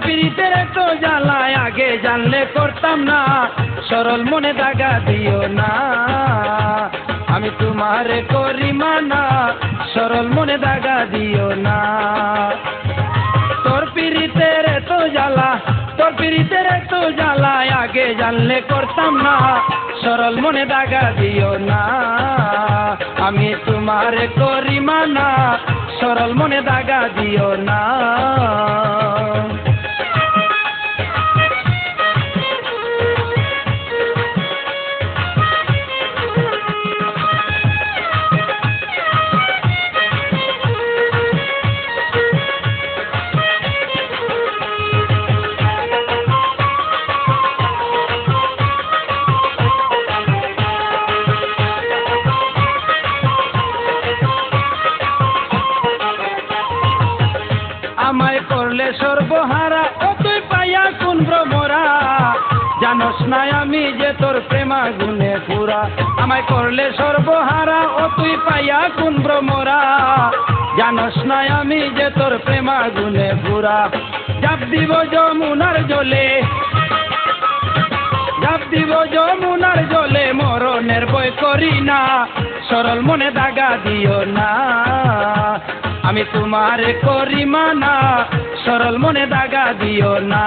পিরিতের এত জ্বালায় আগে জানলে করতাম না, সরল মনে দাগা দিও না। আমি তোমারে করি মানা, সরল মনে দাগা দিও না। তোর পিরিতের এত জ্বালা, তোর পিরিতের এত জ্বালায় আগে জানলে করতাম না, সরল মনে দাগা দিও না। আমি তোমারে করি মানা, সরল মনে দাগা দিও না। আমায় করলে সর্বহারা, ও তুই পাইয়া কোন ভ্রমরা, জানোস না আমি যে তোর প্রেমা গুনে পুরা। আমায় করলে সর্বহারা, ও তুই পাইয়া কোন ভ্রমরা, জানোস না আমি যে তোর প্রেমা গুনে পুরা। জাপ দিব যমুনার জলে, জাপ দিব যমুনার জলে, মরণের ভয় করি না, সরল মনে দাগা দিও না। আমি তোমারে করি মানা, সরল মনে দাগা দিও না।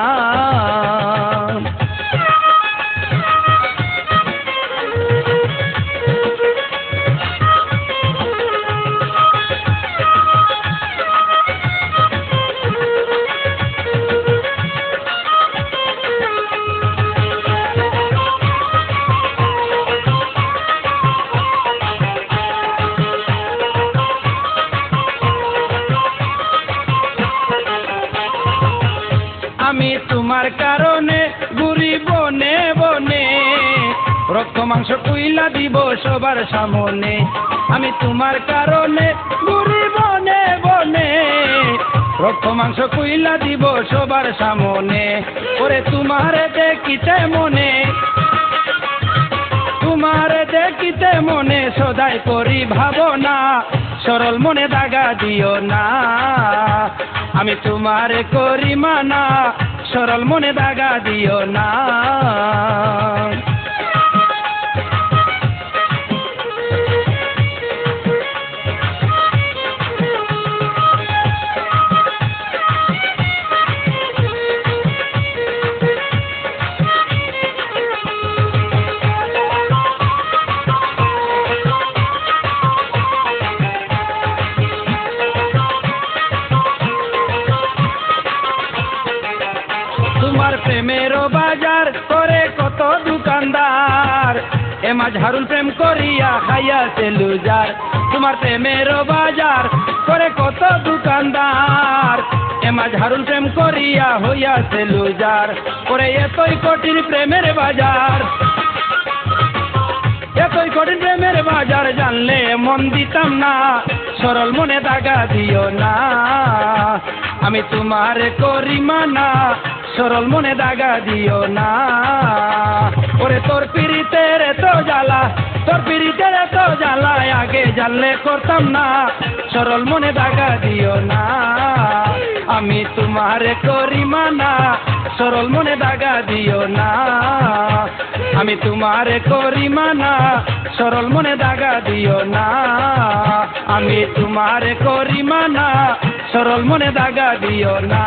আমি তোমার কারণে ঘুরি বনে বনে, রক্ত মাংস কুইলা দিব সবার সামনে। আমি তোমার কারণে ঘুরি বনে বনে, রক্ত মাংস কুইলা দিব সবার সামনে। ওরে তোমারে দেখিতে মনে, তোমারে দেখিতে মনে, সদাই করি ভাবনা, সরল মনে দাগা দিও না। আমি তোমারে করি মানা, সরল মনে দাগা দিও না। তোমার প্রেমেরও বাজার করে কত দোকানদার, এ মাঝারুল প্রেম করিয়া খাইয়াছে লুজার। তোমার প্রেমেরও বাজার করে কত দোকানদার, এ মাঝারুল প্রেম করিয়া হইয়াছে লুজার। করে এতই কঠিন প্রেমের বাজার, এতই কঠিন প্রেমের বাজার, জানলে মন দিতাম না, সরল মনে দাগা দিও না। আমি তোমারে করি মানা, সরল মনে দাগা দিও না। ওরে তোর পিরিতের এত জ্বালা, তোর পিরিতের এত জ্বালা আগে জানলে করতাম না, সরল মনে দাগা দিও না। আমি তোমারে করি মানা, সরল মনে দাগা দিও না। আমি তোমারে করি মানা, সরল মনে দাগা দিও না। আমি তোমারে করি মানা, সরল মনে দাগা দিও না।